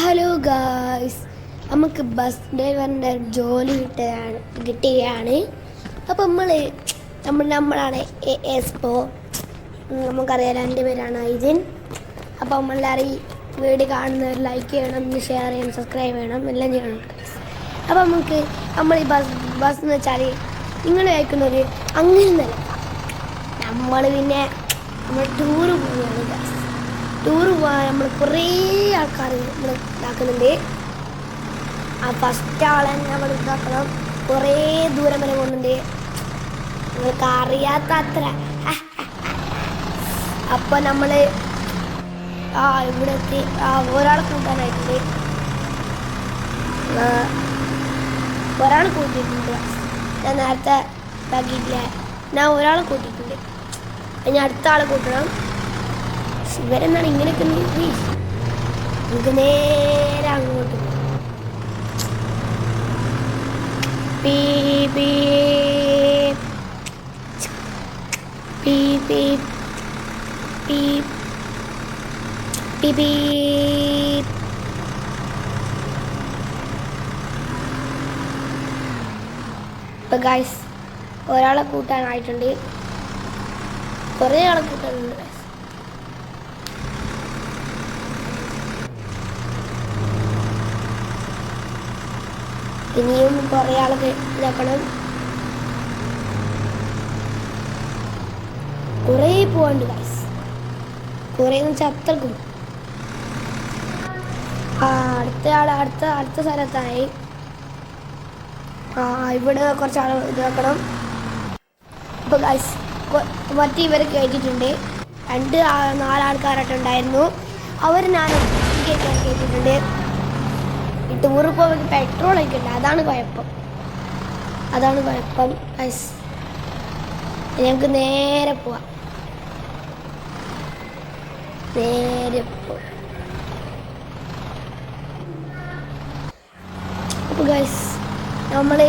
Hello guys, നമുക്ക് bus ഡ്രൈവറിൻ്റെ ജോലി കിട്ടുകയാണ്. അപ്പോൾ നമ്മളാണ് എസ്പോ. നമുക്കറിയാം, എൻ്റെ പേരാണ് ഐജിൻ. അപ്പോൾ നമ്മളെല്ലാവരും വീഡിയോ കാണുന്നവർ ലൈക്ക് ചെയ്യണം, ഷെയർ ചെയ്യണം, സബ്സ്ക്രൈബ് ചെയ്യണം, എല്ലാം ചെയ്യണം. അപ്പോൾ നമ്മൾ ഈ ബസ് എന്ന് വെച്ചാൽ നിങ്ങൾ കഴിക്കുന്നത് അങ്ങനെ നില നമ്മൾ ടൂറ് പോവുകയാണ് ഗായ്സ്. ടൂറ് പോകാൻ നമ്മൾ കുറേ ആൾക്കാർ നമ്മൾ ഇതാക്കുന്നുണ്ട്. ആ ഫസ്റ്റ് ആളെ നമ്മൾ ഇതാക്കണം. കുറേ ദൂരം വരെ പോകുന്നുണ്ട്, നിങ്ങൾക്ക് അറിയാത്ത അത്ര. അപ്പോൾ നമ്മൾ ഇവിടെ എത്തി. ഒരാളെ കൂട്ടാനായിട്ടുണ്ട്, ഒരാൾ കൂട്ടിയിട്ടുണ്ട്. ഞാൻ നേരത്തെ ഇതാക്കിയിട്ടില്ല, ഞാൻ ഒരാളെ കൂട്ടിയിട്ടുണ്ട്. ഇനി അടുത്ത ആളെ കൂട്ടണം. ഇവരെന്താണ് ഇങ്ങനെയൊക്കെ? നമുക്ക് നേരെ അങ്ങോട്ട് ഇപ്പൊ ഗൈസ് ഒരാളെ കൂട്ടാനായിട്ടുണ്ട്, കുറേ ആളെ കൂട്ടാനുണ്ട് ഗൈസ്. ഇനിയും കുറേ ആളൊക്കെ ഇതാക്കണം. കുറേ പോവാണ്ട് ഗൈസ്, കുറേ എന്ന് വെച്ചാൽ അത്രക്കും. അടുത്ത സ്ഥലത്തായി. ഇവിടെ കുറച്ച് ആൾ ഇതാക്കണം. ഇപ്പോൾ ഗൈസ് മറ്റേ ഇവരെ കയറ്റിയിട്ടുണ്ട്. 4 ആൾക്കാരായിട്ടുണ്ടായിരുന്നു. അവർ ഞാൻ കയറ്റിയിട്ടുണ്ട്. ടൂറ് പോകാൻ പെട്രോൾ ഒഴിക്കണ്ട, അതാണ് കുഴപ്പം. ഗൈസ് ഞങ്ങൾക്ക് നേരെ പോവാം. അപ്പോൾ ഗൈസ് നമ്മൾ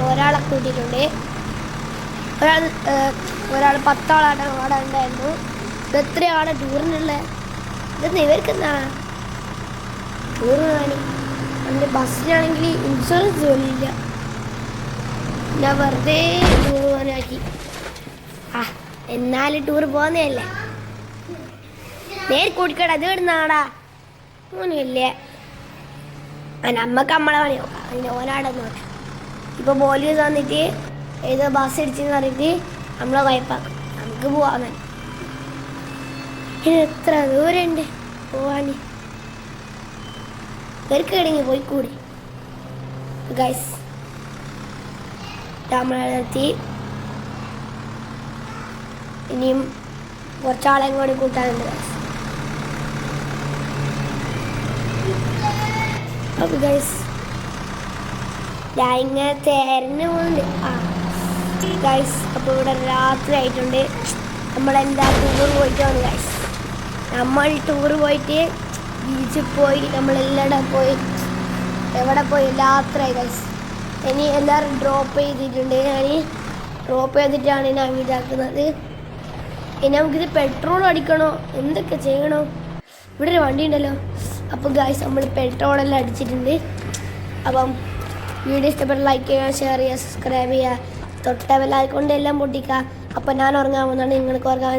ഒരാളെ കൂട്ടിയിട്ടുണ്ട്. ഒരാൾ 10 ആളാണ് അവിടെ ഉണ്ടായിരുന്നു. ഇത് എത്ര ആളെ ടൂറിനുള്ള ഇതെന്ന് ഇവർക്കെന്താണ് ടൂറ് പോകാൻ? എൻ്റെ ബസ്സിനാണെങ്കിൽ ഇൻഷുറൻസ് ജോലിയില്ല, ഞാൻ വെറുതെ ടൂർ പോകാനാക്കി. എന്നാലും ടൂർ പോകുന്നതല്ലേ. നേരെ കൂട്ടിക്കട അത് ഇടുന്നാടാ ഒന്നുമില്ലേ. നമ്മക്ക് നമ്മളെ പണി നോക്കാം, അതിൻ്റെ ഓനാടെന്ന് പറയാം. ഇപ്പോൾ പോലീസ് വന്നിട്ട് ഏതോ ബസ് അടിച്ചെന്ന് പറഞ്ഞിട്ട് നമ്മളെ വായ്പാക്കും. നമുക്ക് പോവാൻ ഇനി എത്ര ദൂരമുണ്ട് പോവാൻ. ഇവർക്ക് ഇടങ്ങി പോയിക്കൂടി ഗൈസ്. നമ്മളെ നിർത്തി. ഇനിയും കുറച്ചാളെയും കൂടി കൂട്ടാനുണ്ട് ഗൈസ്. അപ്പോൾ ഗൈസ് ഞാൻ ഇങ്ങനെ തേരഞ്ഞു പോകുന്നുണ്ട് ഗൈസ്. അപ്പോൾ ഇവിടെ രാത്രി ആയിട്ടുണ്ട്. നമ്മളെന്താ ടൂർ പോയിട്ട് വന്നു ഗൈസ്. നമ്മൾ ടൂർ പോയിട്ട് ബീച്ചിൽ പോയി, നമ്മളെല്ലാം പോയി, എവിടെ പോയി രാത്രിയായി ഗൈസ്. ഇനി എല്ലാവരും ഡ്രോപ്പ് ചെയ്തിട്ടുണ്ട്. ഡ്രോപ്പ് ചെയ്തിട്ടാണ് ഞാൻ ഇതാക്കുന്നത്. ഇനി നമുക്കിത് പെട്രോൾ അടിക്കണോ, എന്തൊക്കെ ചെയ്യണോ? ഇവിടെ ഒരു വണ്ടി ഉണ്ടല്ലോ. അപ്പോൾ ഗൈസ് നമ്മൾ പെട്രോളെല്ലാം അടിച്ചിട്ടുണ്ട്. അപ്പം വീഡിയോ ഇഷ്ടപ്പെട്ട ലൈക്ക് ചെയ്യുക, ഷെയർ ചെയ്യുക, സബ്സ്ക്രൈബ് ചെയ്യുക, തൊട്ട ബെൽ ഐക്കൺ എല്ലാം പൊട്ടിക്കുക. അപ്പോൾ ഞാൻ ഉറങ്ങാൻ പോകുന്നതാണ്, നിങ്ങൾക്ക് ഉറങ്ങാൻ